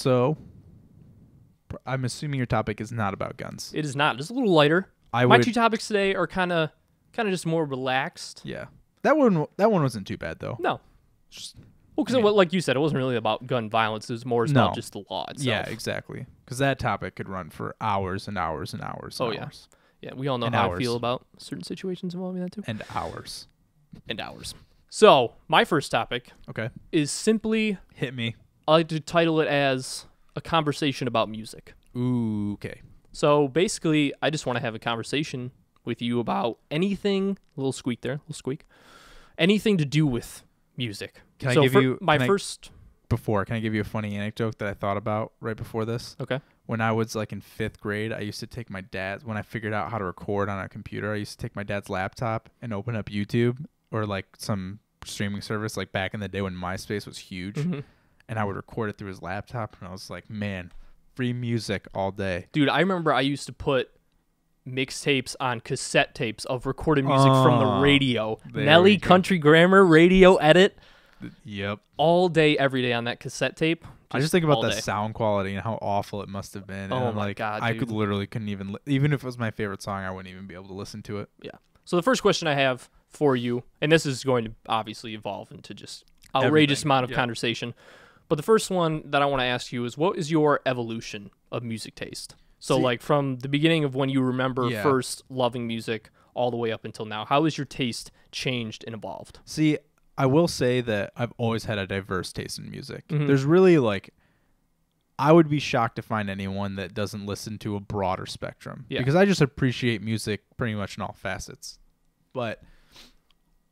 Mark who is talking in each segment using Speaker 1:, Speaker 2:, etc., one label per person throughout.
Speaker 1: So, I'm assuming your topic is not about guns.
Speaker 2: It is not. It's a little lighter. My two topics today are kind of just more relaxed.
Speaker 1: Yeah. That one wasn't too bad though.
Speaker 2: No.
Speaker 1: Just,
Speaker 2: well, because like you said, it wasn't really about gun violence. It was more about just the law itself.
Speaker 1: Yeah, exactly. Because that topic could run for hours and hours and hours. And hours.
Speaker 2: Yeah. We all know how I feel about certain situations involving that too.
Speaker 1: And hours.
Speaker 2: And hours. So my first topic, is simply
Speaker 1: hit me.
Speaker 2: I like to title it as a conversation about music.
Speaker 1: Ooh, okay.
Speaker 2: So basically, I just want to have a conversation with you about anything. A little squeak there, anything to do with music.
Speaker 1: Can I give you
Speaker 2: Before,
Speaker 1: can I give you a funny anecdote that I thought about right before this?
Speaker 2: Okay.
Speaker 1: When I was like in 5th grade, I used to take my dad's, when I figured out how to record on a computer, I used to take my dad's laptop and open up YouTube or like some streaming service like back in the day when MySpace was huge. Mm-hmm. And I would record it through his laptop. And I was like, man, free music all day.
Speaker 2: Dude, I remember I used to put mixtapes on cassette tapes of recorded music from the radio. Nelly Country Grammar radio edit.
Speaker 1: Yep.
Speaker 2: All day, every day on that cassette tape.
Speaker 1: I just think about the sound quality and how awful it must have been.
Speaker 2: Oh,
Speaker 1: and
Speaker 2: my God, dude.
Speaker 1: Couldn't even, even if it was my favorite song, I wouldn't even be able to listen to it.
Speaker 2: Yeah. So the first question I have for you, and this is going to obviously evolve into just outrageous amount of conversation, but the first one that I want to ask you is, what is your evolution of music taste? So like from the beginning of when you remember first loving music all the way up until now, how has your taste changed and evolved?
Speaker 1: See, I will say that I've always had a diverse taste in music. Mm-hmm. There's really I would be shocked to find anyone that doesn't listen to a broader spectrum because I just appreciate music pretty much in all facets. But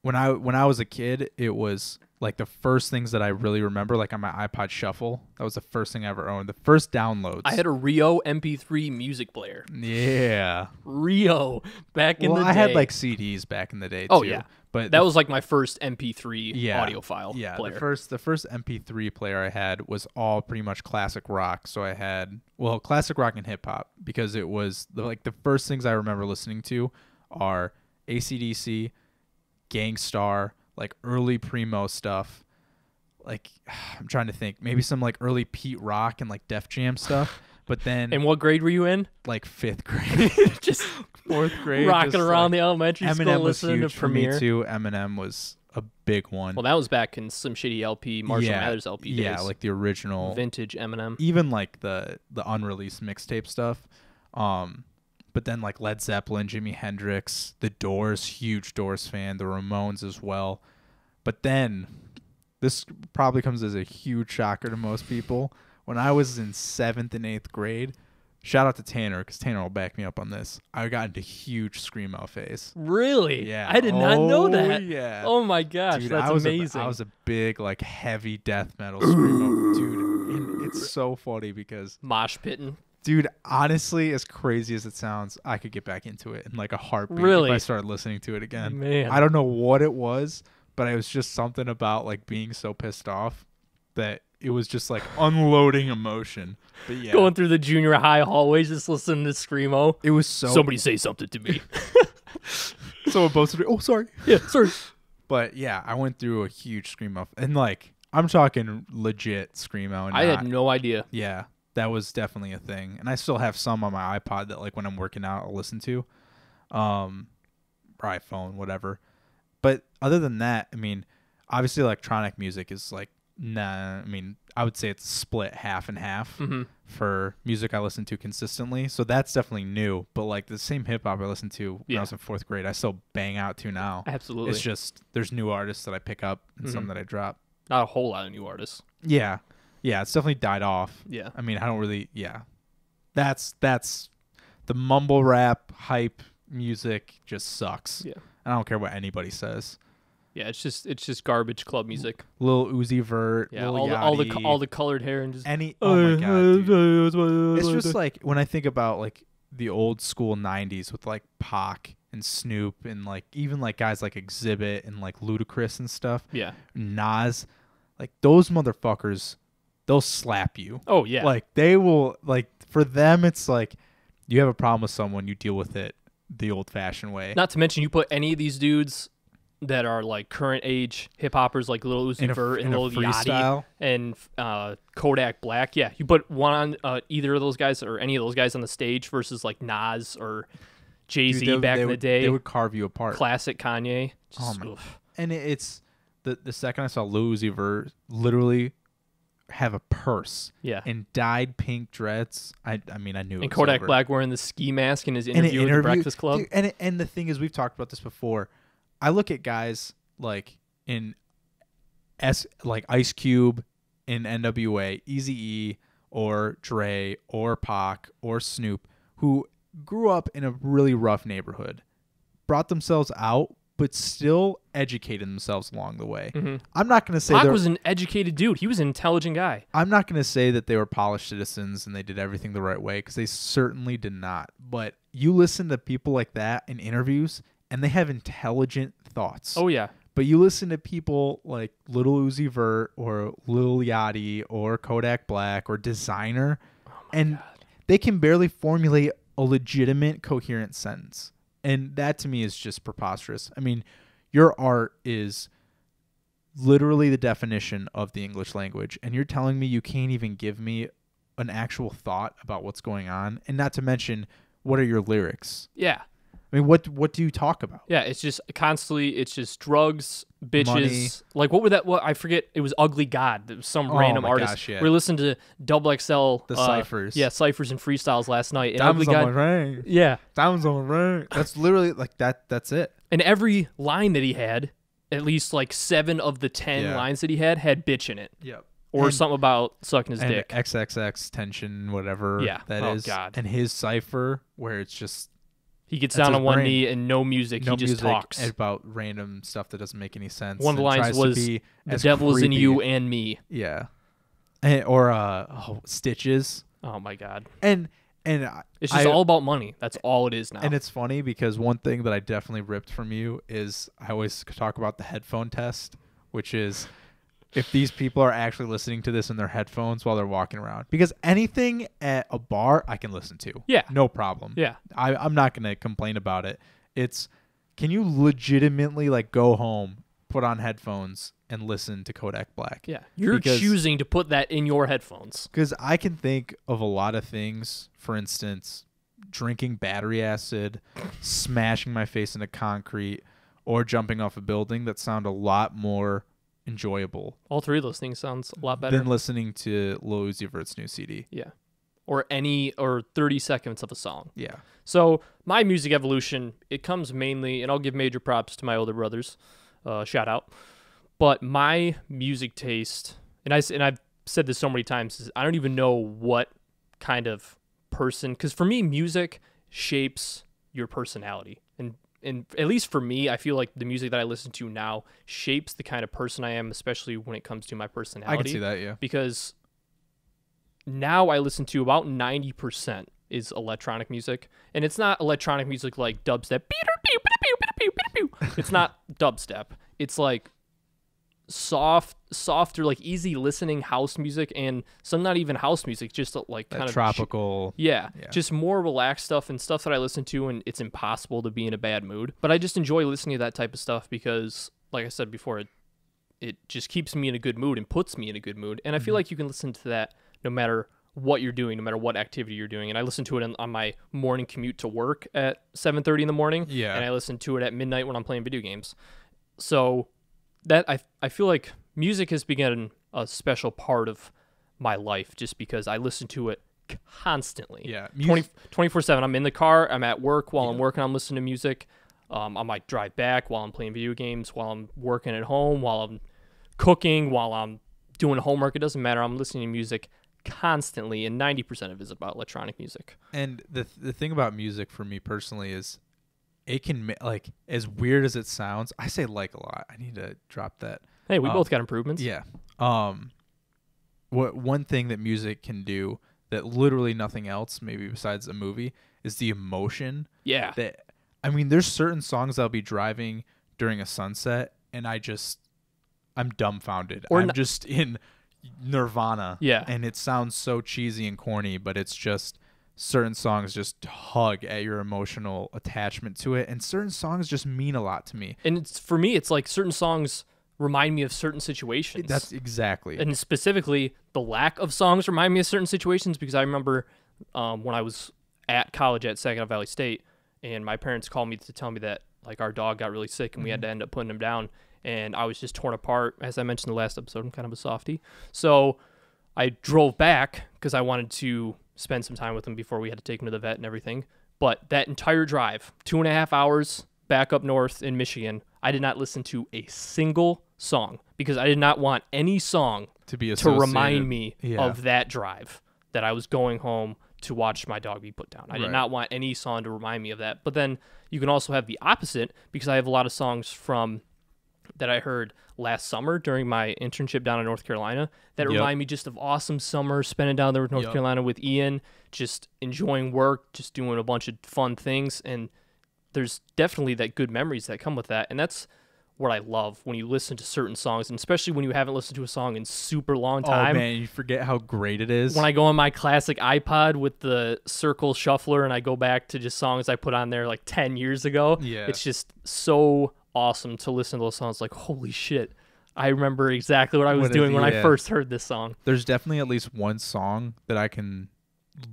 Speaker 1: when I was a kid, it was like the first things that I really remember, like on my iPod Shuffle, that was the first thing I ever owned. The first downloads.
Speaker 2: I had a Rio MP3 music player.
Speaker 1: Yeah.
Speaker 2: Rio back in the day.
Speaker 1: I had like CDs back in the day too.
Speaker 2: Oh yeah. But that was like my first MP3 audiophile player.
Speaker 1: The first MP3 player I had was all pretty much classic rock. So I had classic rock and hip hop because it was the first things I remember listening to are AC/DC, Gangstar, like early Primo stuff. Like I'm trying to think, maybe some like early Pete Rock and like Def Jam stuff. But then,
Speaker 2: and what grade were you in?
Speaker 1: Like 5th grade,
Speaker 2: just
Speaker 1: 4th grade,
Speaker 2: rocking around the elementary school listening to Premiere.
Speaker 1: For me too. Eminem was a big one.
Speaker 2: Well, that was back in some shitty LP, Marshall Mathers LP days.
Speaker 1: Yeah, like the original
Speaker 2: vintage Eminem.
Speaker 1: Even like the unreleased mixtape stuff. But then like Led Zeppelin, Jimi Hendrix, The Doors, huge Doors fan, the Ramones as well. But then this probably comes as a huge shocker to most people. When I was in 7th and 8th grade, shout out to Tanner because Tanner will back me up on this. I got into huge screamo phase.
Speaker 2: Really?
Speaker 1: Yeah.
Speaker 2: I did not know that.
Speaker 1: Yeah.
Speaker 2: Oh my gosh,
Speaker 1: dude,
Speaker 2: that's amazing.
Speaker 1: I was a big like heavy death metal screamo dude. And it's so funny because
Speaker 2: mosh pitting.
Speaker 1: Dude, honestly, as crazy as it sounds, I could get back into it in like a heartbeat
Speaker 2: if
Speaker 1: I started listening to it again.
Speaker 2: Man.
Speaker 1: I don't know what it was, but it was just something about like being so pissed off that it was just like unloading emotion. But yeah.
Speaker 2: Going through the junior high hallways just listening to screamo.
Speaker 1: It was so...
Speaker 2: Somebody say something to me.
Speaker 1: So both of you... Oh, sorry.
Speaker 2: Yeah, sorry.
Speaker 1: But yeah, I went through a huge screamo. And like, I'm talking legit screamo. And
Speaker 2: I had no idea.
Speaker 1: Yeah, that was definitely a thing. And I still have some on my iPod that like when I'm working out, I'll listen to. Or iPhone, whatever. But other than that, I mean, obviously electronic music is like, nah, I mean, I would say it's split half and half for music I listen to consistently. So that's definitely new. But like the same hip hop I listened to when I was in 4th grade, I still bang out to now.
Speaker 2: Absolutely.
Speaker 1: It's just there's new artists that I pick up and some that I drop.
Speaker 2: Not a whole lot of new artists.
Speaker 1: Yeah. Yeah, it's definitely died off.
Speaker 2: Yeah.
Speaker 1: I mean, I don't really, That's the mumble rap hype music just sucks.
Speaker 2: Yeah.
Speaker 1: I don't care what anybody says.
Speaker 2: Yeah, it's just garbage club music.
Speaker 1: Lil Uzi Vert,
Speaker 2: yeah,
Speaker 1: Lil
Speaker 2: all the colored hair and just
Speaker 1: oh my god, dude. It's just like when I think about like the old school 90s with like Pac and Snoop and like even like guys like Exhibit and like Ludacris and stuff.
Speaker 2: Yeah.
Speaker 1: Nas, like those motherfuckers, they'll slap you.
Speaker 2: Oh yeah.
Speaker 1: Like they will, like for them it's like you have a problem with someone, you deal with it the old fashioned way.
Speaker 2: Not to mention you put any of these dudes that are like current age hip hoppers like Lil Uzi Vert and Lil Yachty and Kodak Black. Yeah, you put one on either of those guys or any of those guys on the stage versus like Nas or Jay-Z back in the day.
Speaker 1: They would carve you apart.
Speaker 2: Classic Kanye.
Speaker 1: And it's the second I saw Lil Uzi Vert literally have a purse and dyed pink dreads, I mean, I knew it was
Speaker 2: Kodak
Speaker 1: over.
Speaker 2: Black wearing the ski mask in his interview at the Breakfast Club.
Speaker 1: Dude, and the thing is, we've talked about this before. I look at guys like like Ice Cube in NWA, Eazy-E or Dre or Pac or Snoop, who grew up in a really rough neighborhood, brought themselves out, but still educated themselves along the way.
Speaker 2: Mm-hmm.
Speaker 1: I'm not going to say
Speaker 2: Pac was an educated dude. He was an intelligent guy.
Speaker 1: I'm not going to say that they were polished citizens and they did everything the right way, because they certainly did not. But you listen to people like that in interviews, and they have intelligent thoughts.
Speaker 2: Oh, yeah.
Speaker 1: But you listen to people like Lil Uzi Vert or Lil Yachty or Kodak Black or Designer, and they can barely formulate a legitimate, coherent sentence. And that to me is just preposterous. I mean, your art is literally the definition of the English language, and you're telling me you can't even give me an actual thought about what's going on, and not to mention, what are your lyrics?
Speaker 2: Yeah.
Speaker 1: I mean, what do you talk about?
Speaker 2: Yeah, it's just constantly, it's just drugs, bitches.
Speaker 1: Money.
Speaker 2: Like, what were that? What I forget. It was Ugly God. There was some random artist.
Speaker 1: Gosh, yeah.
Speaker 2: We listened to Double XL.
Speaker 1: The ciphers.
Speaker 2: Yeah, ciphers and freestyles last night. And
Speaker 1: Diamonds
Speaker 2: Ugly
Speaker 1: on
Speaker 2: God.
Speaker 1: my ring.
Speaker 2: Yeah.
Speaker 1: Diamonds on my ring. That's literally like that. That's it.
Speaker 2: And every line that he had, at least like 7 of the 10 lines that he had bitch in it.
Speaker 1: Yep.
Speaker 2: Or something about sucking his dick.
Speaker 1: XXX tension, whatever that is.
Speaker 2: God.
Speaker 1: And his cipher, where it's just...
Speaker 2: He gets down on one knee and no music. He just talks
Speaker 1: about random stuff that doesn't make any sense.
Speaker 2: One of the lines was, "The devil's in you and me."
Speaker 1: Yeah. Or Stitches.
Speaker 2: Oh my God.
Speaker 1: And
Speaker 2: it's just all about money. That's all it is now.
Speaker 1: And it's funny because one thing that I definitely ripped from you is I always talk about the headphone test, which is if these people are actually listening to this in their headphones while they're walking around. Because anything at a bar I can listen to.
Speaker 2: Yeah.
Speaker 1: No problem.
Speaker 2: Yeah.
Speaker 1: I'm not going to complain about it. It's, can you legitimately like go home, put on headphones, and listen to Kodak Black?
Speaker 2: Yeah. You're choosing to put that in your headphones.
Speaker 1: Because I can think of a lot of things, for instance, drinking battery acid, smashing my face into concrete, or jumping off a building that sound a lot more enjoyable.
Speaker 2: All 3 of those things sounds a lot better
Speaker 1: than listening to Lil Uzi Vert's new CD.
Speaker 2: Yeah. Or 30 seconds of a song.
Speaker 1: Yeah.
Speaker 2: So my music evolution, it comes mainly, and I'll give major props to my older brothers, shout out. But my music taste, and I've said this so many times, is I don't even know what kind of person, because for me, music shapes your personality. And at least for me, I feel like the music that I listen to now shapes the kind of person I am, especially when it comes to my personality.
Speaker 1: I can see that, yeah.
Speaker 2: Because now I listen to about 90% is electronic music. And it's not electronic music like dubstep. It's not dubstep. It's like softer, like easy listening house music, and some not even house music, just like kind of
Speaker 1: tropical.
Speaker 2: Just more relaxed stuff and stuff that I listen to, and it's impossible to be in a bad mood. But I just enjoy listening to that type of stuff because, like I said before, it just keeps me in a good mood and puts me in a good mood. And I feel like you can listen to that no matter what you're doing, no matter what activity you're doing. And I listen to it on my morning commute to work at 7:30 in the morning.
Speaker 1: Yeah.
Speaker 2: And I listen to it at midnight when I'm playing video games. So that I feel like music has become a special part of my life just because I listen to it constantly.
Speaker 1: Yeah.
Speaker 2: 24/7. I'm in the car, I'm at work while I'm working, I'm listening to music. I might drive back while I'm playing video games, while I'm working at home, while I'm cooking, while I'm doing homework. It doesn't matter. I'm listening to music constantly, and 90% of it is about electronic music.
Speaker 1: And the thing about music for me personally is it can, like, as weird as it sounds, I say like a lot. I need to drop that.
Speaker 2: Hey, we both got improvements.
Speaker 1: Yeah. One thing that music can do that literally nothing else, maybe besides a movie, is the emotion.
Speaker 2: Yeah.
Speaker 1: That, I mean, there's certain songs I'll be driving during a sunset, and I'm dumbfounded. I'm just in nirvana.
Speaker 2: Yeah.
Speaker 1: And it sounds so cheesy and corny, but it's just certain songs just tug at your emotional attachment to it, and certain songs just mean a lot to me.
Speaker 2: And for me, it's like certain songs remind me of certain situations.
Speaker 1: That's exactly.
Speaker 2: And specifically, the lack of songs remind me of certain situations, because I remember when I was at college at Saginaw Valley State, and my parents called me to tell me that like our dog got really sick and we had to end up putting him down, and I was just torn apart. As I mentioned in the last episode, I'm kind of a softie. So I drove back because I wanted to spend some time with him before we had to take him to the vet and everything. But that entire drive, 2.5 hours back up north in Michigan, I did not listen to a single song because I did not want any song to remind me of that drive that I was going home to watch my dog be put down. I did not want any song to remind me of that. But then you can also have the opposite, because I have a lot of songs from that I heard last summer during my internship down in North Carolina that remind me just of awesome summer spending down there with North Carolina with Ian, just enjoying work, just doing a bunch of fun things. And there's definitely that good memories that come with that. And that's what I love when you listen to certain songs, and especially when you haven't listened to a song in super long time.
Speaker 1: Oh man, you forget how great it is.
Speaker 2: When I go on my classic iPod with the circle shuffler and I go back to just songs I put on there like 10 years ago, it's just so awesome to listen to those songs. Like, holy shit, I remember exactly what I was doing when I first heard this song.
Speaker 1: There's definitely at least one song that I can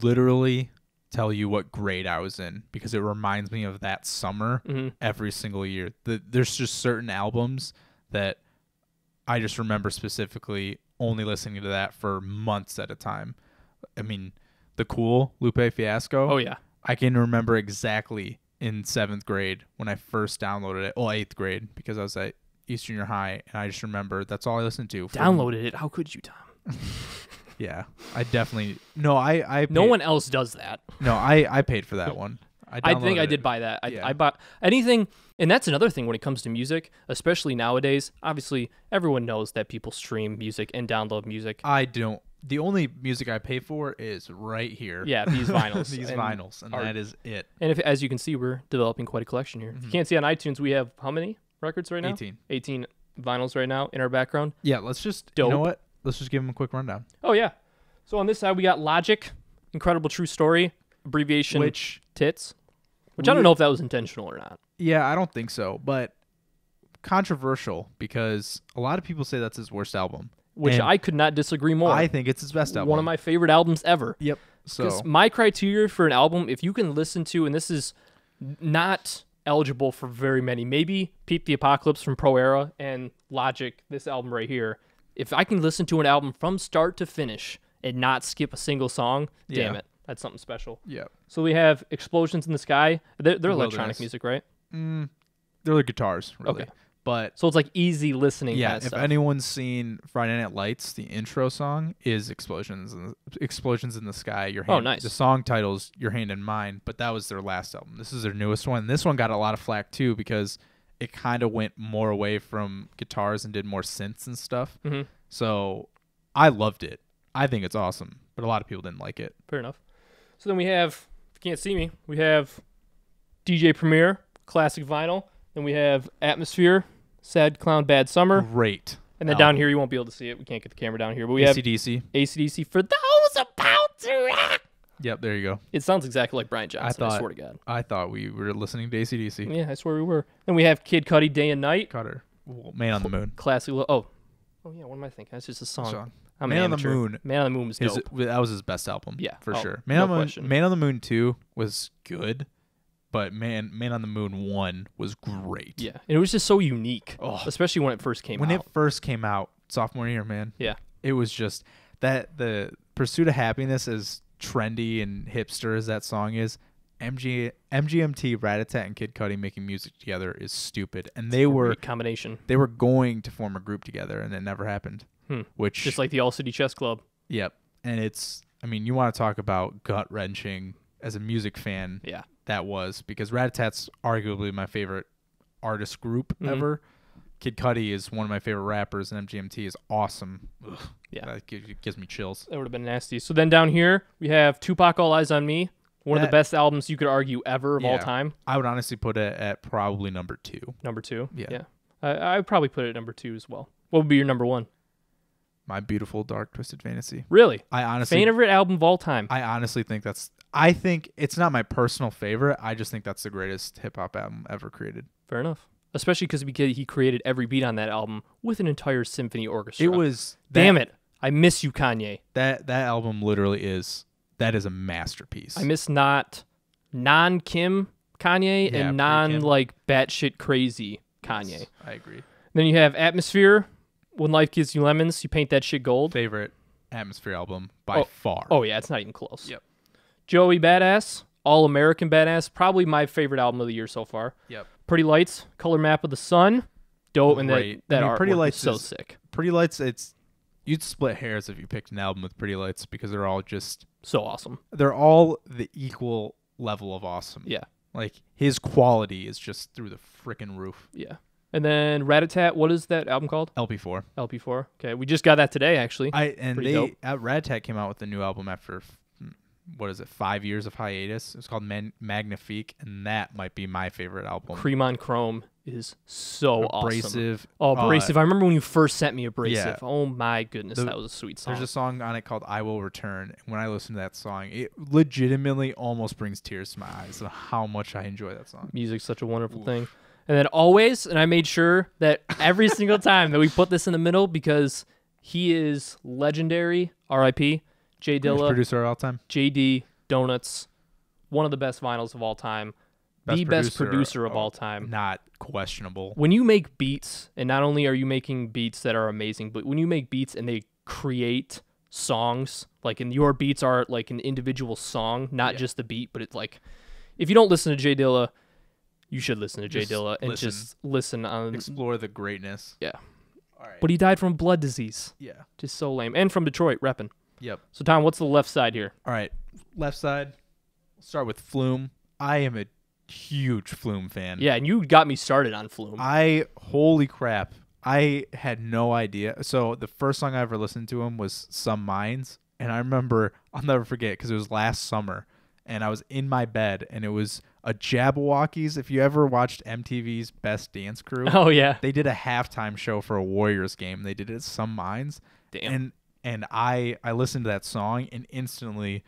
Speaker 1: literally tell you what grade I was in, because it reminds me of that summer every single year. There's just certain albums that I just remember specifically only listening to that for months at a time. I mean, The Cool, Lupe Fiasco.
Speaker 2: Oh, yeah.
Speaker 1: I can remember exactly in 7th grade when I first downloaded it. Well, 8th grade, because I was at East Junior High, and I just remember that's all I listened to.
Speaker 2: Downloaded it? How could you, Tom?
Speaker 1: Yeah, I definitely I paid.
Speaker 2: No one else does that.
Speaker 1: No, I paid for that one.
Speaker 2: I think I did buy that. I bought anything, and that's another thing when it comes to music, especially nowadays. Obviously, everyone knows that people stream music and download music.
Speaker 1: I don't. The only music I pay for is right here.
Speaker 2: Yeah, these vinyls.
Speaker 1: And that is it.
Speaker 2: And as you can see, we're developing quite a collection here. If you can't see on iTunes, we have how many records right now? 18 vinyls right now in our background.
Speaker 1: Yeah, let's just, you know what? Let's just give them a quick rundown.
Speaker 2: Oh, yeah. So on this side, we got Logic, Incredible True Story, abbreviation TITS, which I don't know if that was intentional or not.
Speaker 1: Yeah, I don't think so, but controversial, because a lot of people say that's his worst album.
Speaker 2: Which I could not disagree more.
Speaker 1: I think it's his best album.
Speaker 2: One of my favorite albums ever.
Speaker 1: Yep.
Speaker 2: Because my criteria for an album, if you can listen to, and this is not eligible for very many, maybe Peep the Apocalypse from Pro Era and Logic, this album right here. If I can listen to an album from start to finish and not skip a single song, damn it, that's something special.
Speaker 1: Yeah.
Speaker 2: So we have Explosions in the Sky. They're electronic music, right?
Speaker 1: They're like guitars, really.
Speaker 2: Okay.
Speaker 1: But
Speaker 2: so it's like easy listening.
Speaker 1: Yeah,
Speaker 2: kind of
Speaker 1: if
Speaker 2: stuff.
Speaker 1: anyone's seen Friday Night Lights, the intro song is Explosions in the Sky. Your hand,
Speaker 2: nice.
Speaker 1: The song title's Your Hand in Mine, but that was their last album. This is their newest one. This one got a lot of flack too, because it kind of went more away from guitars and did more synths and stuff.
Speaker 2: Mm-hmm.
Speaker 1: So I loved it. I think it's awesome, but a lot of people didn't like it.
Speaker 2: Fair enough. So then we have, if you can't see me, we have DJ Premier, classic vinyl. Then we have Atmosphere, Sad Clown, Bad Summer.
Speaker 1: Great.
Speaker 2: And then down here, you won't be able to see it. We can't get the camera down here. But we have AC/DC for those about to rock.
Speaker 1: Yep, there you go.
Speaker 2: It sounds exactly like Brian Johnson, I swear to God.
Speaker 1: I thought we were listening to AC/DC.
Speaker 2: Yeah, I swear we were. Then we have Kid Cudi, Day and Night.
Speaker 1: Cutter. Man on the Moon.
Speaker 2: Classic. Oh, yeah, what am I thinking? That's just a song. I'm
Speaker 1: Man on the Moon.
Speaker 2: Man on the Moon was dope.
Speaker 1: That was his best album.
Speaker 2: Yeah.
Speaker 1: For sure. Man on the Moon 2 was good, but Man on the Moon 1 was great.
Speaker 2: Yeah. And it was just so unique, especially when it first came out.
Speaker 1: When it first came out, sophomore year, man.
Speaker 2: Yeah.
Speaker 1: It was just that the Pursuit of Happiness, as trendy and hipster as that song is, MGMT, Rat-a-Tat, and Kid Cudi making music together is stupid. And they were
Speaker 2: great combination.
Speaker 1: They were going to form a group together, and it never happened. Which
Speaker 2: just like the All City Chess Club.
Speaker 1: Yep. And it's, I mean, you want to talk about gut wrenching as a music fan.
Speaker 2: Yeah.
Speaker 1: That was, because Rat-a-Tat's arguably my favorite artist group ever. Kid Cudi is one of my favorite rappers, and MGMT is awesome. Ugh,
Speaker 2: yeah.
Speaker 1: That gives me chills.
Speaker 2: That would have been nasty. So then down here, we have Tupac, All Eyes on Me. One of the best albums you could argue ever of all time.
Speaker 1: I would honestly put it at probably number 2.
Speaker 2: Number 2?
Speaker 1: Yeah.
Speaker 2: I would probably put it at number 2 as well. What would be your number 1?
Speaker 1: My Beautiful Dark Twisted Fantasy.
Speaker 2: Really?
Speaker 1: I honestly
Speaker 2: favorite album of all time.
Speaker 1: I honestly think that's I think it's not my personal favorite. I just think that's the greatest hip hop album ever created.
Speaker 2: Fair enough. Especially because he created every beat on that album with an entire symphony orchestra.
Speaker 1: It was
Speaker 2: damn it. I miss you, Kanye.
Speaker 1: That album literally is a masterpiece.
Speaker 2: I miss not non-Kim Kanye and non like batshit crazy Kanye.
Speaker 1: Yes, I agree.
Speaker 2: Then you have Atmosphere. When Life Gives You Lemons, you paint that shit gold.
Speaker 1: Favorite Atmosphere album by far.
Speaker 2: Oh yeah, it's not even close.
Speaker 1: Yep.
Speaker 2: Joey Badass, All American Badass, probably my favorite album of the year so far.
Speaker 1: Yep.
Speaker 2: Pretty Lights, Color Map of the Sun, dope, and
Speaker 1: Great.
Speaker 2: that artwork
Speaker 1: Pretty Lights
Speaker 2: is so sick.
Speaker 1: Pretty Lights, you'd split hairs if you picked an album with Pretty Lights because they're all just
Speaker 2: so awesome.
Speaker 1: They're all the equal level of awesome.
Speaker 2: Yeah.
Speaker 1: Like his quality is just through the freaking roof.
Speaker 2: Yeah. And then Rat-a-Tat, what is that album called?
Speaker 1: LP4.
Speaker 2: LP4. Okay, we just got that today actually.
Speaker 1: Rat-a-Tat came out with a new album after 5 years of hiatus. It's called Magnifique, and that might be my favorite album.
Speaker 2: Cream on Chrome is so
Speaker 1: Abrasive.
Speaker 2: Awesome. Oh, Abrasive. I remember when you first sent me Abrasive.
Speaker 1: Yeah.
Speaker 2: Oh my goodness, that was a sweet song.
Speaker 1: There's a song on it called I Will Return, and when I listen to that song, it legitimately almost brings tears to my eyes of how much I enjoy that song.
Speaker 2: Music's such a wonderful thing. And then Always, and I made sure that every single time that we put this in the middle because he is legendary, R.I.P., Jay Dilla.
Speaker 1: Producer of all time.
Speaker 2: JD, Donuts, one of the best vinyls of all time. Best producer of all time.
Speaker 1: Not questionable.
Speaker 2: When you make beats, and not only are you making beats that are amazing, but when you make beats and they create songs, like and your beats are like an individual song, not just the beat, but it's like, if you don't listen to Jay Dilla, you should listen to Jay Dilla and just listen on.
Speaker 1: Explore the greatness.
Speaker 2: Yeah.
Speaker 1: All right.
Speaker 2: But he died from blood disease.
Speaker 1: Yeah.
Speaker 2: Just so lame. And from Detroit, repping.
Speaker 1: Yep.
Speaker 2: So, Tom, what's the left side here?
Speaker 1: All right. Left side. We'll start with Flume. I am a huge Flume fan.
Speaker 2: Yeah, and you got me started on Flume.
Speaker 1: Holy crap. I had no idea. So the first song I ever listened to him was Some Minds. And I remember, I'll never forget, because it was last summer. And I was in my bed, and it was a Jabberwockies. If you ever watched MTV's Best Dance Crew.
Speaker 2: Oh, yeah.
Speaker 1: They did a halftime show for a Warriors game. They did it Some Minds.
Speaker 2: Damn.
Speaker 1: And I listened to that song and instantly,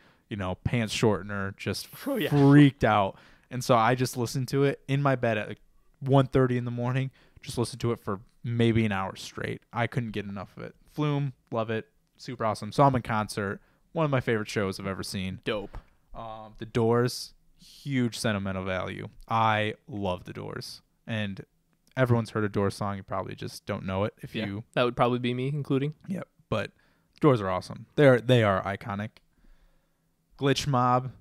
Speaker 1: pants shortener, just freaked out. And so I just listened to it in my bed at like 1:30 in the morning. Just listened to it for maybe an hour straight. I couldn't get enough of it. Flume, love it. Super awesome. Saw him in concert. One of my favorite shows I've ever seen.
Speaker 2: Dope.
Speaker 1: The Doors, huge sentimental value. I love The Doors. And everyone's heard a Doors song. You probably just don't know it
Speaker 2: That would probably be me, including.
Speaker 1: Yep. But Doors are awesome. They are iconic. Glitch Mob,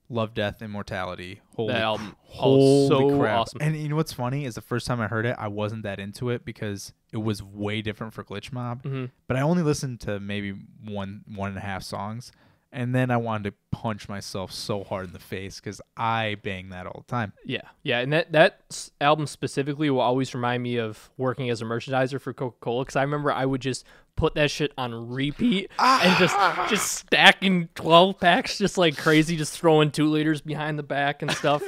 Speaker 1: Love, Death, Immortality.
Speaker 2: That album,
Speaker 1: holy
Speaker 2: so
Speaker 1: crap.
Speaker 2: awesome.
Speaker 1: And you know what's funny is the first time I heard it, I wasn't that into it because it was way different for Glitch Mob.
Speaker 2: Mm-hmm.
Speaker 1: But I only listened to maybe one and a half songs. And then I wanted to punch myself so hard in the face because I bang that all the time.
Speaker 2: Yeah. Yeah. And that album specifically will always remind me of working as a merchandiser for Coca-Cola because I remember I would just put that shit on repeat and just stacking 12 packs just like crazy, just throwing 2 liters behind the back and stuff.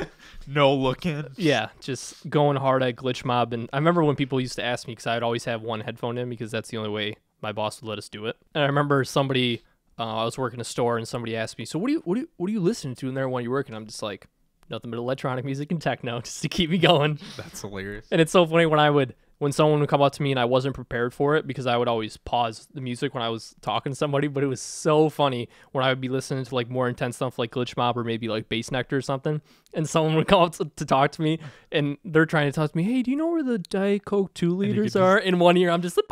Speaker 1: No looking.
Speaker 2: Yeah. Just going hard at Glitch Mob. And I remember when people used to ask me because I'd always have one headphone in because that's the only way my boss would let us do it. And I remember somebody... I was working a store and somebody asked me, "So what are you listening to in there when you're working?" I'm just like, nothing but electronic music and techno just to keep me going.
Speaker 1: That's hilarious.
Speaker 2: And it's so funny when someone would come up to me and I wasn't prepared for it because I would always pause the music when I was talking to somebody, but it was so funny when I would be listening to like more intense stuff like Glitch Mob or maybe like Bass Nectar or something, and someone would come up to talk to me and they're trying to talk to me, "Hey, do you know where the Diet Coke 2 liters are?" In one ear, I'm just like,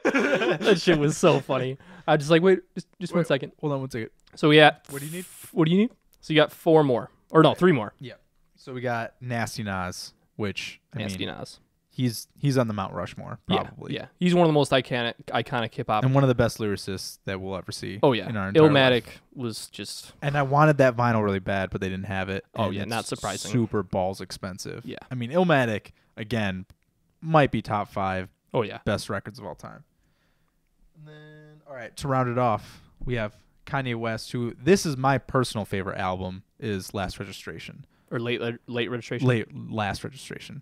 Speaker 2: that shit was so funny. I just like, wait 1 second.
Speaker 1: Hold on 1 second.
Speaker 2: So yeah.
Speaker 1: What do you need?
Speaker 2: What do you need? So you got 4 more. Or no, 3 more.
Speaker 1: Yeah. So we got Nasty Nas, which
Speaker 2: Nasty Nas.
Speaker 1: He's on the Mount Rushmore, probably.
Speaker 2: Yeah. He's one of the most iconic hip hop.
Speaker 1: And one of the best lyricists that we'll ever see.
Speaker 2: Oh yeah.
Speaker 1: In our entire
Speaker 2: Illmatic
Speaker 1: life.
Speaker 2: was just.
Speaker 1: And I wanted that vinyl really bad, but they didn't have it.
Speaker 2: Oh yeah, not surprising.
Speaker 1: Super balls expensive.
Speaker 2: Yeah.
Speaker 1: I mean, Illmatic again might be top 5.
Speaker 2: Oh yeah.
Speaker 1: Best records of all time. And then, all right, to round it off, we have Kanye West, who this is my personal favorite album, is Last Registration.
Speaker 2: Or late registration?
Speaker 1: Last Registration.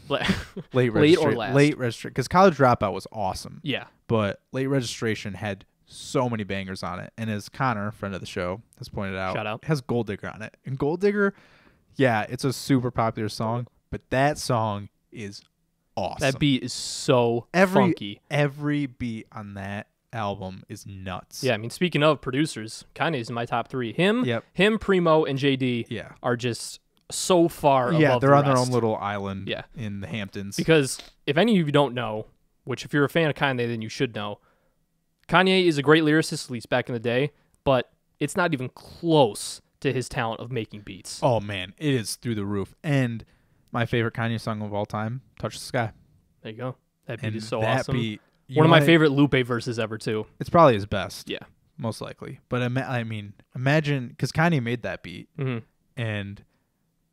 Speaker 2: Late or last?
Speaker 1: Late Registration. Because College Dropout was awesome.
Speaker 2: Yeah.
Speaker 1: But Late Registration had so many bangers on it. And as Connor, friend of the show, has pointed out,
Speaker 2: Shout out.
Speaker 1: it has Gold Digger on it. And Gold Digger, yeah, it's a super popular song, but that song is awesome.
Speaker 2: That beat is so funky.
Speaker 1: Every beat on that album is nuts.
Speaker 2: Yeah, I mean, speaking of producers, Kanye's in my top 3. Him, Primo, and JD are just so far above
Speaker 1: they're
Speaker 2: the
Speaker 1: on
Speaker 2: rest.
Speaker 1: their own little island in the Hamptons.
Speaker 2: Because if any of you don't know, which if you're a fan of Kanye, then you should know, Kanye is a great lyricist, at least back in the day, but it's not even close to his talent of making beats.
Speaker 1: Oh, man, it is through the roof. And my favorite Kanye song of all time, Touch the Sky.
Speaker 2: There you go. That beat is so
Speaker 1: that
Speaker 2: awesome.
Speaker 1: Beat,
Speaker 2: one of my favorite Lupe verses ever, too.
Speaker 1: It's probably his best.
Speaker 2: Yeah.
Speaker 1: Most likely. But I mean, imagine, because Kanye made that beat, and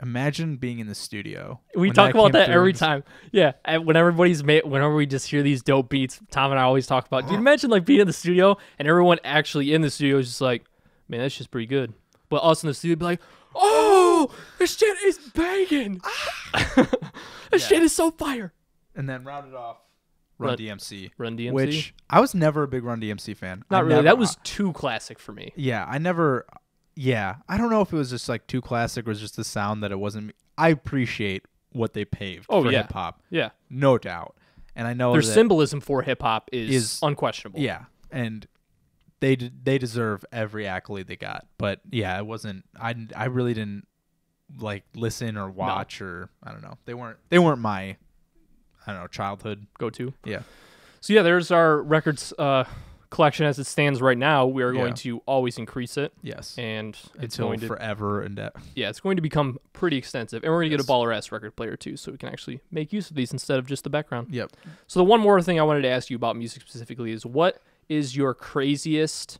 Speaker 1: imagine being in the studio.
Speaker 2: We talk about that every time. Yeah, and whenever we just hear these dope beats, Tom and I always talk about, dude, imagine like being in the studio and everyone actually in the studio is just like, man, that's just pretty good. But us in the studio be like, oh, this shit is banging. This shit is so fire.
Speaker 1: And then rounded off Run DMC.
Speaker 2: Run DMC.
Speaker 1: Which I was never a big Run DMC fan.
Speaker 2: Not really. That was too classic for me.
Speaker 1: Yeah, I don't know if it was just like too classic or just the sound that it wasn't. I appreciate what they paved for hip hop.
Speaker 2: Yeah.
Speaker 1: No doubt. And I know
Speaker 2: their symbolism for hip hop is unquestionable.
Speaker 1: Yeah. And they deserve every accolade they got. But yeah, it wasn't I really didn't like listen or watch or I don't know. They weren't my childhood
Speaker 2: go-to.
Speaker 1: Yeah.
Speaker 2: So yeah, there's our records collection as it stands right now. We are going to always increase it.
Speaker 1: Yes.
Speaker 2: And it's
Speaker 1: until
Speaker 2: going to
Speaker 1: forever and
Speaker 2: it's going to become pretty extensive. And we're going to get a baller ass record player too, so we can actually make use of these instead of just the background.
Speaker 1: Yep.
Speaker 2: So the one more thing I wanted to ask you about music specifically is, what is your craziest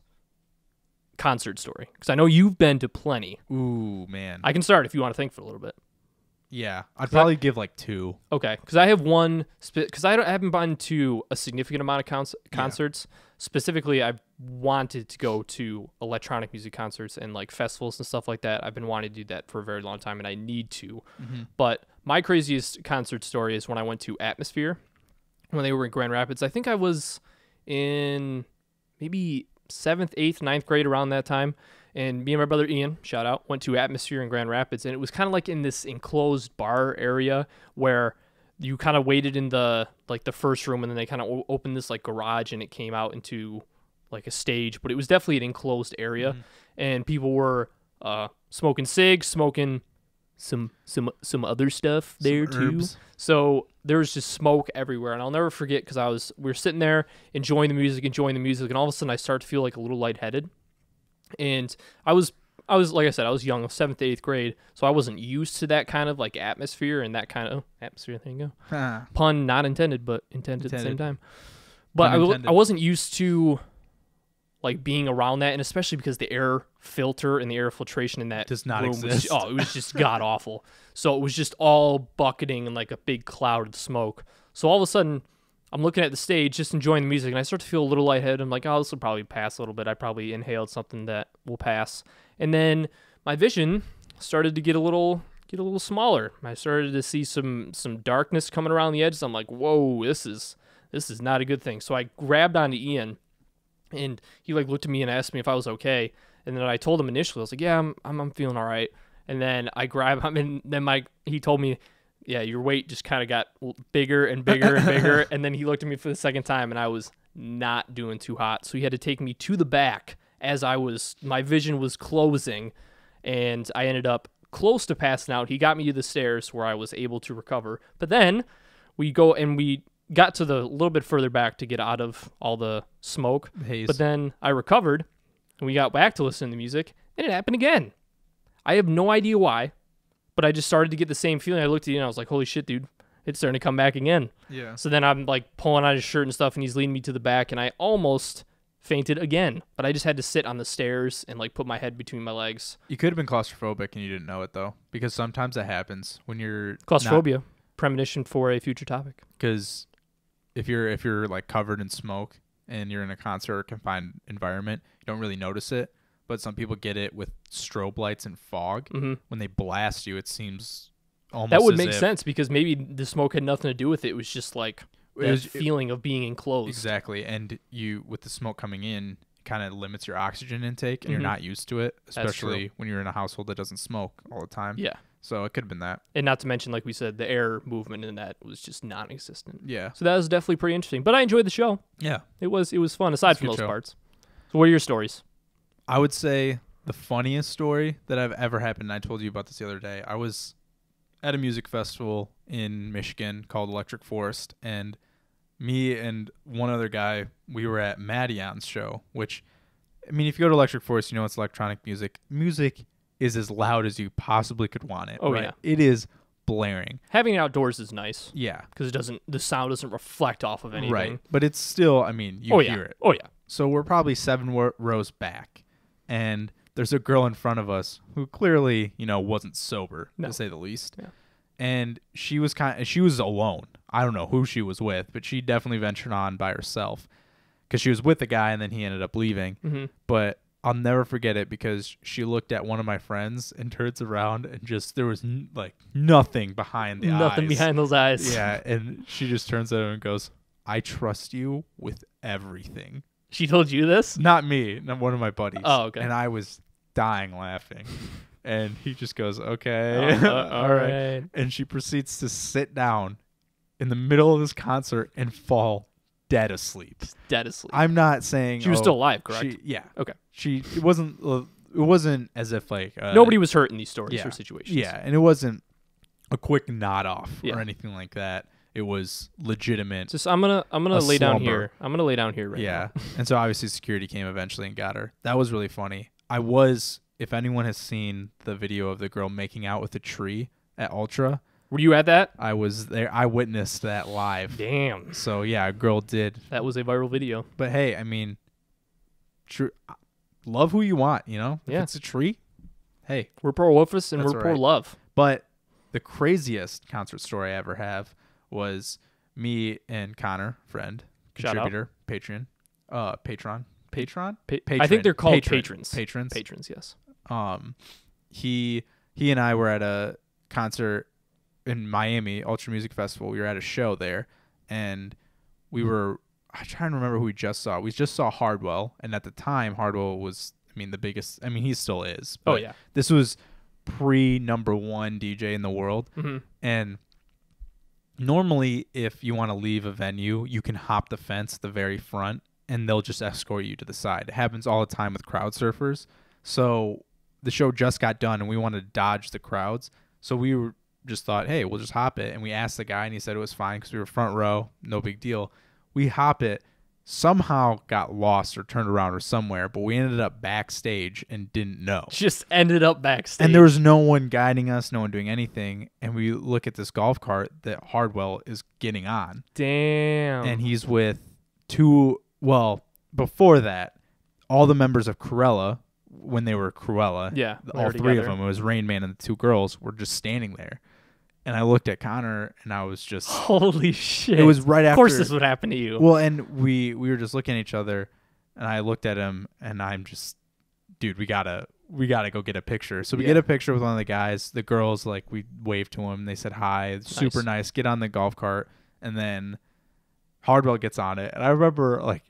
Speaker 2: concert story? Because I know you've been to plenty.
Speaker 1: Ooh, man.
Speaker 2: I can start if you want to think for a little bit.
Speaker 1: Yeah, I'd probably give like 2.
Speaker 2: Okay, because I have one. Because I haven't been to a significant amount of concerts. Yeah. Specifically, I've wanted to go to electronic music concerts and like festivals and stuff like that. I've been wanting to do that for a very long time, and I need to. Mm-hmm. But my craziest concert story is when I went to Atmosphere when they were in Grand Rapids. I think I was in maybe 7th, 8th, 9th grade around that time. And me and my brother Ian, shout out, went to Atmosphere in Grand Rapids. And it was kind of like in this enclosed bar area where you kind of waited in the first room, and then they kind of opened this like garage and it came out into like a stage. But it was definitely an enclosed area. Mm-hmm. And people were smoking cigs, smoking some other stuff there too. So there was just smoke everywhere. And I'll never forget because we were sitting there enjoying the music, and all of a sudden I started to feel like a little lightheaded. And I was like I said, I was young, 7th to 8th grade, so I wasn't used to that kind of like atmosphere and that kind of atmosphere. There you go. Pun not intended, but intended at the same time. But I wasn't used to like being around that, and especially because the air filter and the air filtration in that
Speaker 1: does not
Speaker 2: room
Speaker 1: exist.
Speaker 2: It was just god awful. So it was just all bucketing and like a big cloud of smoke. So all of a sudden, I'm looking at the stage, just enjoying the music, and I start to feel a little lightheaded. I'm like, oh, this will probably pass a little bit. I probably inhaled something that will pass. And then my vision started to get a little smaller. I started to see some darkness coming around the edges. I'm like, whoa, this is not a good thing. So I grabbed onto Ian, and he like looked at me and asked me if I was okay. And then I told him initially, I was like, yeah, I'm feeling all right. And then I grabbed him, and then he told me, yeah, your weight just kind of got bigger and bigger and bigger. And then he looked at me for the second time, and I was not doing too hot. So he had to take me to the back as my vision was closing, and I ended up close to passing out. He got me to the stairs where I was able to recover. But then we got to the little bit further back to get out of all the smoke.
Speaker 1: Haze.
Speaker 2: But then I recovered, and we got back to listening to music, and it happened again. I have no idea why. But I just started to get the same feeling. I looked at you and I was like, holy shit, dude. It's starting to come back again.
Speaker 1: Yeah.
Speaker 2: So then I'm like pulling out his shirt and stuff, and he's leading me to the back, and I almost fainted again. But I just had to sit on the stairs and like put my head between my legs.
Speaker 1: You could have been claustrophobic and you didn't know it, though. Because sometimes that happens when you're...
Speaker 2: Claustrophobia. Premonition for a future topic.
Speaker 1: Because if you're like covered in smoke and you're in a concert or confined environment, you don't really notice it. But some people get it with strobe lights and fog. Mm-hmm. When they blast you, it seems almost
Speaker 2: that would make sense, because maybe the smoke had nothing to do with it. It was just like feeling of being enclosed.
Speaker 1: Exactly. And you, with the smoke coming in, kind of limits your oxygen intake, and you're not used to it, especially when you're in a household that doesn't smoke all the time.
Speaker 2: Yeah.
Speaker 1: So it could have been that.
Speaker 2: And not to mention, like we said, the air movement in that was just non-existent.
Speaker 1: Yeah.
Speaker 2: So that was definitely pretty interesting. But I enjoyed the show.
Speaker 1: Yeah.
Speaker 2: It was fun, aside from those parts. So what are your stories?
Speaker 1: I would say the funniest story that I've ever happened, and I told you about this the other day, I was at a music festival in Michigan called Electric Forest, and me and one other guy, we were at Madion's show, which, I mean, if you go to Electric Forest, you know it's electronic music. Music is as loud as you possibly could want it.
Speaker 2: Oh,
Speaker 1: right?
Speaker 2: yeah.
Speaker 1: It is blaring.
Speaker 2: Having it outdoors is nice.
Speaker 1: Yeah.
Speaker 2: Because the sound doesn't reflect off of anything.
Speaker 1: Right. But it's still, I mean, you hear it.
Speaker 2: Oh, yeah.
Speaker 1: So we're probably 7 rows back, and there's a girl in front of us who clearly, wasn't sober, to say the least.
Speaker 2: Yeah.
Speaker 1: And she was alone. I don't know who she was with, but she definitely ventured on by herself because she was with a guy and then he ended up leaving.
Speaker 2: Mm-hmm.
Speaker 1: But I'll never forget it because she looked at one of my friends and turns around and just, there was nothing behind the eyes.
Speaker 2: Nothing behind those eyes.
Speaker 1: Yeah. And she just turns at him and goes, "I trust you with everything."
Speaker 2: She told you this?
Speaker 1: Not me, not one of my buddies.
Speaker 2: Oh, okay.
Speaker 1: And I was dying laughing. And he just goes, "Okay."
Speaker 2: All right.
Speaker 1: And she proceeds to sit down in the middle of this concert and fall dead asleep.
Speaker 2: Just dead asleep.
Speaker 1: I'm not saying
Speaker 2: she was still alive, correct?
Speaker 1: Yeah.
Speaker 2: Okay.
Speaker 1: It wasn't as if like
Speaker 2: nobody was hurt in these stories or situations.
Speaker 1: Yeah, and it wasn't a quick nod off
Speaker 2: Yeah.
Speaker 1: or anything like that. It was legitimate.
Speaker 2: Just I'm gonna lay down here. I'm gonna lay down here right now.
Speaker 1: Yeah. And so obviously security came eventually and got her. That was really funny. If anyone has seen the video of the girl making out with a tree at Ultra,
Speaker 2: Were you at that?
Speaker 1: I was there. I witnessed that live.
Speaker 2: Damn.
Speaker 1: So yeah, a girl did.
Speaker 2: That was a viral video.
Speaker 1: But hey, I mean, love who you want, If it's a tree, hey.
Speaker 2: We're pro Wolfus and
Speaker 1: That's
Speaker 2: we're pro
Speaker 1: right.
Speaker 2: love.
Speaker 1: But the craziest concert story I ever have was me and Connor, friend,
Speaker 2: Shout
Speaker 1: contributor, patron.
Speaker 2: Patron?
Speaker 1: Patron.
Speaker 2: I think they're called
Speaker 1: patrons.
Speaker 2: patrons. Patrons, yes.
Speaker 1: He and I were at a concert in Miami, Ultra Music Festival. We were at a show there, and I'm trying to remember who we just saw. We just saw Hardwell, and at the time, Hardwell was, the biggest. He still is.
Speaker 2: Oh, yeah.
Speaker 1: This was pre-number one DJ in the world, and normally, if you want to leave a venue, you can hop the fence at the very front, and they'll just escort you to the side. It happens all the time with crowd surfers. So the show just got done, and we wanted to dodge the crowds. So we just thought, hey, we'll just hop it. And we asked the guy, and he said it was fine because we were front row, no big deal. We hop it, somehow got lost or turned around or somewhere, but we ended up backstage and didn't know.
Speaker 2: Just ended up backstage.
Speaker 1: And there was no one guiding us, no one doing anything. And we look at this golf cart that Hardwell is getting on.
Speaker 2: Damn.
Speaker 1: And he's with before that, all the members of Cruella, when they were Cruella, all three of them, it was Rain Man and the two girls, were just standing there. And I looked at Connor, and I was just...
Speaker 2: Holy shit.
Speaker 1: It was right after...
Speaker 2: Of course this would happen to you.
Speaker 1: Well, and we were just looking at each other, and I looked at him, and I'm just... Dude, we gotta go get a picture. So we get a picture with one of the guys. The girls, we waved to him. They said hi. Super nice. Get on the golf cart. And then Hardwell gets on it. And I remember,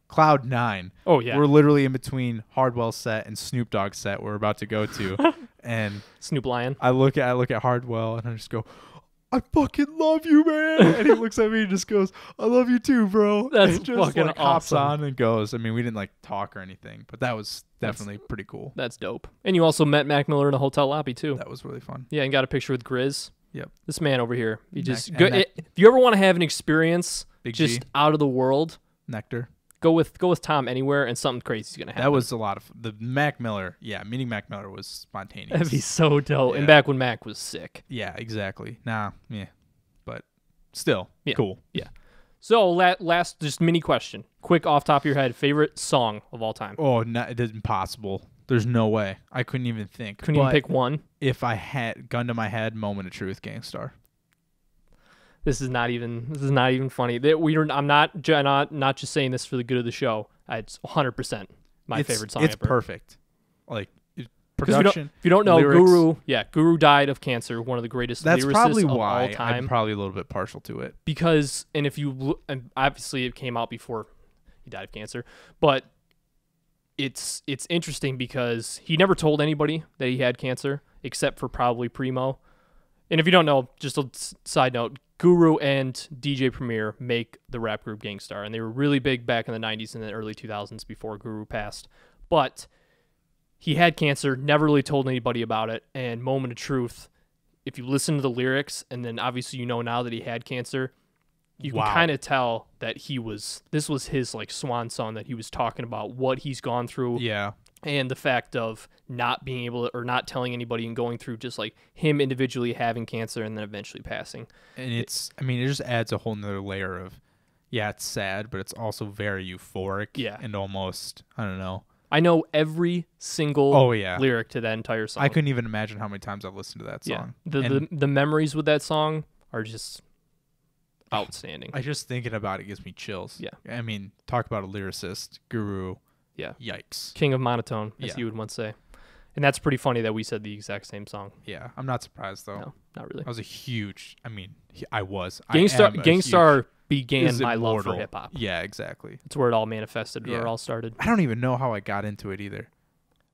Speaker 1: Cloud 9.
Speaker 2: Oh, yeah.
Speaker 1: We're literally in between Hardwell's set and Snoop Dogg's set we're about to go to. And
Speaker 2: Snoop Lion.
Speaker 1: I look at Hardwell, and I just go, "I fucking love you, man." And he looks at me and just goes, "I love you too, bro."
Speaker 2: That's
Speaker 1: and just,
Speaker 2: fucking
Speaker 1: hops
Speaker 2: awesome.
Speaker 1: on and goes. We didn't talk or anything, but that was definitely pretty cool.
Speaker 2: That's dope. And you also met Mac Miller in a hotel lobby too.
Speaker 1: That was really fun.
Speaker 2: Yeah, and got a picture with Grizz.
Speaker 1: Yep.
Speaker 2: This man over here. He just
Speaker 1: if
Speaker 2: you ever want to have an experience
Speaker 1: Big
Speaker 2: just
Speaker 1: G.
Speaker 2: out of the world,
Speaker 1: Nectar.
Speaker 2: go with Tom anywhere, and something crazy is gonna happen.
Speaker 1: That was a lot of the Mac Miller. Yeah, meeting Mac Miller was spontaneous.
Speaker 2: That'd be so dope.
Speaker 1: Yeah.
Speaker 2: And back when Mac was sick.
Speaker 1: Yeah, exactly. But still,
Speaker 2: Yeah.
Speaker 1: cool.
Speaker 2: Yeah. So last just mini question, quick off top of your head, favorite song of all time.
Speaker 1: Oh, no, it is impossible. There's no way. I couldn't even think.
Speaker 2: Couldn't even pick one.
Speaker 1: If I had gun to my head, Moment of Truth, Gangstar.
Speaker 2: This is not even funny. I'm not just saying this for the good of the show. It's 100% my favorite song
Speaker 1: It's
Speaker 2: ever.
Speaker 1: perfect. production.
Speaker 2: If you don't know,
Speaker 1: lyrics,
Speaker 2: Guru died of cancer. One of the greatest
Speaker 1: that's
Speaker 2: lyricists
Speaker 1: probably
Speaker 2: of
Speaker 1: why
Speaker 2: all time.
Speaker 1: I'm probably a little bit partial to it.
Speaker 2: Because, and obviously it came out before he died of cancer, but it's interesting because he never told anybody that he had cancer except for probably Primo. And if you don't know, just a side note, Guru and DJ Premier make the rap group Gang Starr, and they were really big back in the 90s and the early 2000s before Guru passed. But he had cancer, never really told anybody about it, and moment of truth, if you listen to the lyrics, and then obviously you know now that he had cancer, you can kind of tell that this was his like swan song, that he was talking about what he's gone through.
Speaker 1: Yeah.
Speaker 2: And the fact of not being able to, or not telling anybody and going through just like him individually having cancer and then eventually passing.
Speaker 1: And it just adds a whole nother layer of, it's sad, but it's also very euphoric.
Speaker 2: Yeah.
Speaker 1: And almost, I don't know.
Speaker 2: I know every single lyric to that entire song.
Speaker 1: I couldn't even imagine how many times I've listened to that song.
Speaker 2: Yeah. The memories with that song are just outstanding.
Speaker 1: I just thinking about it gives me chills.
Speaker 2: Yeah.
Speaker 1: I mean, talk about a lyricist, Guru.
Speaker 2: Yeah.
Speaker 1: Yikes.
Speaker 2: King of monotone, as you would once say. And that's pretty funny that we said the exact same song.
Speaker 1: Yeah. I'm not surprised, though.
Speaker 2: No, not really.
Speaker 1: I was a huge, I mean, I was.
Speaker 2: Gang Starr began my love for hip-hop.
Speaker 1: Yeah, exactly.
Speaker 2: It's where it all manifested, where it all started.
Speaker 1: I don't even know how I got into it either.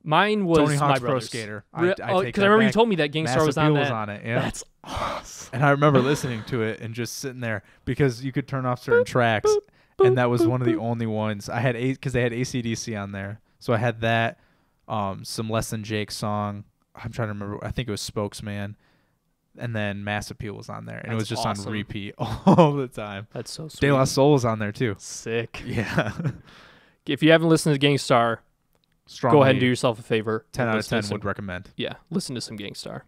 Speaker 2: Mine was
Speaker 1: Tony Hawk's
Speaker 2: my
Speaker 1: Pro
Speaker 2: brother's.
Speaker 1: Skater.
Speaker 2: Because I remember you told me that Gang Starr was on that.
Speaker 1: Was on it, yeah.
Speaker 2: That's awesome.
Speaker 1: And I remember listening to it and just sitting there because you could turn off certain tracks, and that was one of the only ones. I had because they had AC/DC on there. So I had that, some Less Than Jake song. I'm trying to remember. I think it was Spokesman. And then Mass Appeal was on there. And it was just on repeat all the time.
Speaker 2: That's so sweet.
Speaker 1: De La Soul was on there too.
Speaker 2: Sick.
Speaker 1: Yeah.
Speaker 2: If you haven't listened to Gang Starr, go ahead and do yourself a favor.
Speaker 1: 10 out of 10 would recommend.
Speaker 2: Yeah. Listen to some Gang Starr.